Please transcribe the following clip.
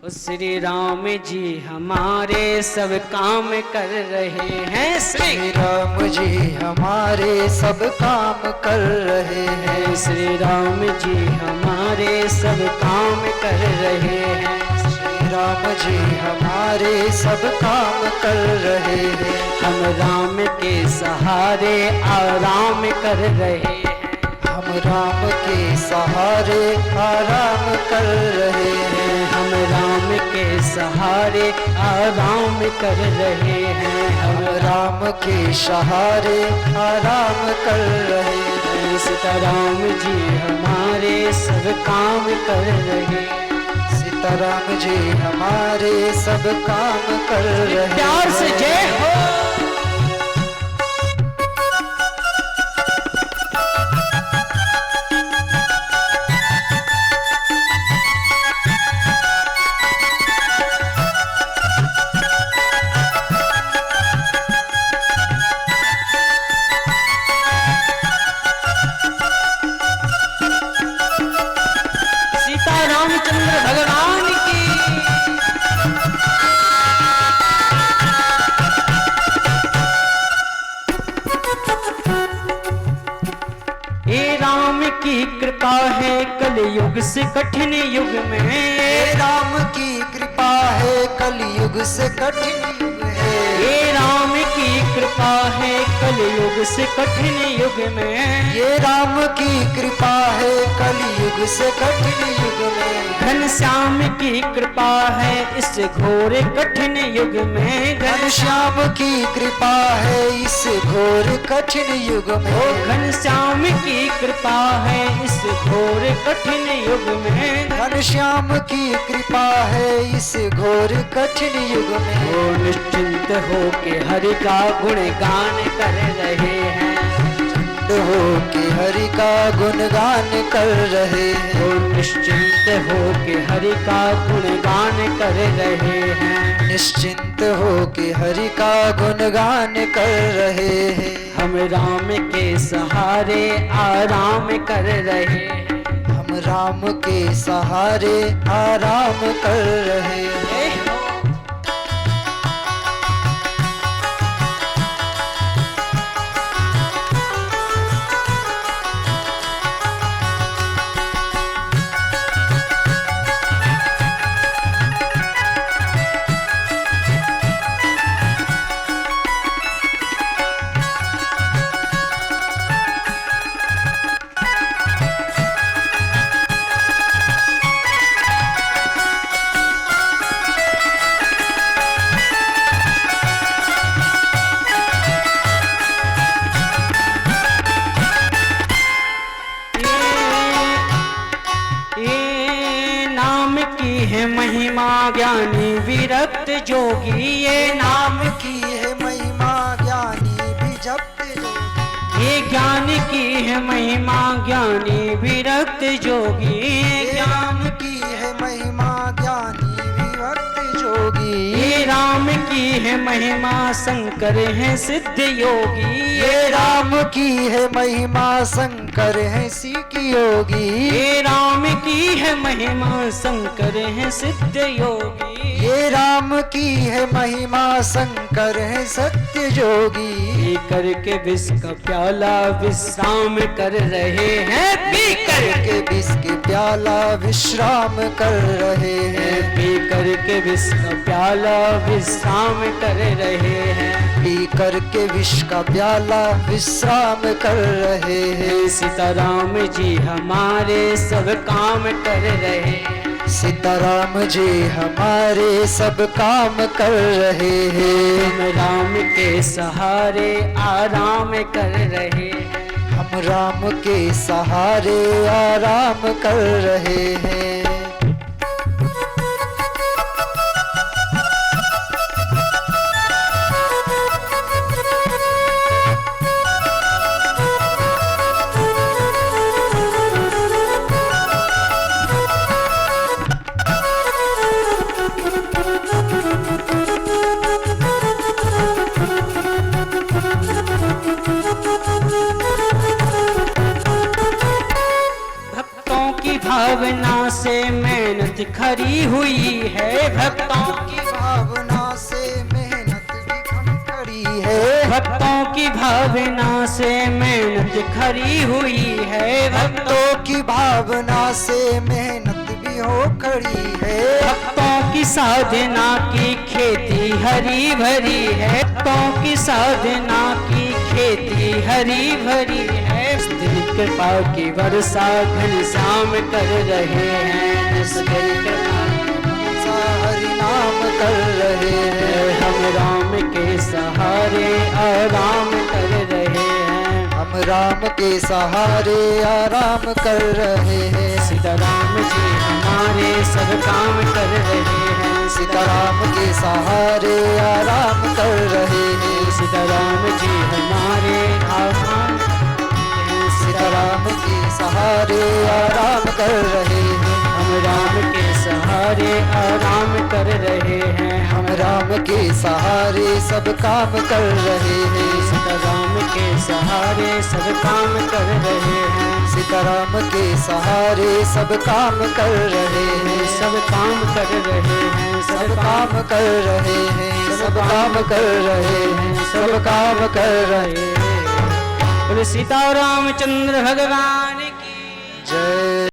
श्री राम जी हमारे सब काम कर रहे हैं। श्री राम जी हमारे सब काम कर रहे हैं। श्री राम जी हमारे सब काम कर रहे हैं। श्री राम जी हमारे सब काम कर रहे हैं। हम राम के सहारे आराम कर रहे हैं। हम राम के सहारे आराम कर रहे हैं। हम राम के सहारे आराम कर रहे हैं। हम राम के सहारे आराम कर रहे हैं। सीताराम जी हमारे सब काम कर रहे हैं। सीताराम जी हमारे सब काम कर रहे हैं। प्यार से जय हो। रामचंद्र भगवान की। ये राम की कृपा है कलयुग से कठिन युग में। ये राम की कृपा है कलयुग से कठिन युग है। ये राम की कृपा है कलयुग से कठिन युग में। ये राम की कृपा है कलयुग से कठिन युग में। घनश्याम की कृपा है इस घोर कठिन युग में। घनश्याम की कृपा है इस घोर कठिन युग में। ओ घनश्याम की कृपा है इस घोर कठिन युग में। घनश्याम की कृपा है इस घोर कठिन युग में। वो निश्चिंत हो के हरि का गुणगान कर रहे हैं। हो के हरि का गुणगान कर रहे हैं। वो निश्चिंत हो के हरि का गुणगान कर रहे हैं। निश्चिंत हो के हरि का गुणगान कर रहे हैं। हम राम के सहारे आराम कर रहे हैं। हम राम के सहारे आराम कर रहे हैं। महिमा ज्ञानी विरक्त जोगी। ये नाम की है महिमा ज्ञानी भी जप्त जोगी। ये ज्ञान की है महिमा ज्ञानी विरक्त जोगी। ये नाम की है महिमा ज्ञानी विरक्त जोगी। ये राम की है महिमा शंकर है सिद्ध योगी। ये राम की है महिमा शंकर है सिद्ध योगी। ये राम की है महिमा शंकर है सिद्ध योगी। ये राम की है महिमा शंकर है सत्य जोगी। पी करके विष का प्याला विश्राम कर रहे हैं। पी करके विष के प्याला विश्राम कर रहे हैं। पी करके विष का प्याला विश्राम कर रहे हैं। पी करके विष का प्याला विश्राम कर रहे हैं। सीताराम जी हमारे सब काम कर रहे हैं। सीताराम जी हमारे सब काम कर रहे हैं। हम राम के सहारे आराम कर रहे हैं। हम राम के सहारे आराम कर रहे हैं। भावना से खरी हुई है भक्तों की की भावना से मेहनत भी खम खड़ी है। भक्तों की भावना से मेहनत खरी हुई है भक्तों भक्तों की भावना से मेहनत भी हो खड़ी है। भक्तों की साधना की खेती हरी भरी है भक्तों की साधना की खेती हरी भरी है तेरी कृपा की वर्षा घनश्याम कर रहे हैं तेरी कृपा सा हरि नाम कर रहे हैं। हम राम के सहारे आराम कर रहे हैं हम राम के सहारे आराम कर रहे हैं। सीताराम जी हमारे सब काम कर रहे हैं सीताराम के सहारे आराम कर रहे हैं। सीताराम जी हमारे आराम सीताराम के सहारे आराम कर रहे हैं। हम राम के सहारे आराम कर रहे हैं हम राम के सहारे सब काम कर रहे हैं। सीताराम के सहारे सब काम कर रहे हैं सीताराम के सहारे सब काम कर रहे हैं। सब काम कर रहे हैं सब काम कर रहे हैं। सब काम कर रहे हैं। सब काम कर रहे हैं। बोले सीतारामचंद्र भगवान की जय।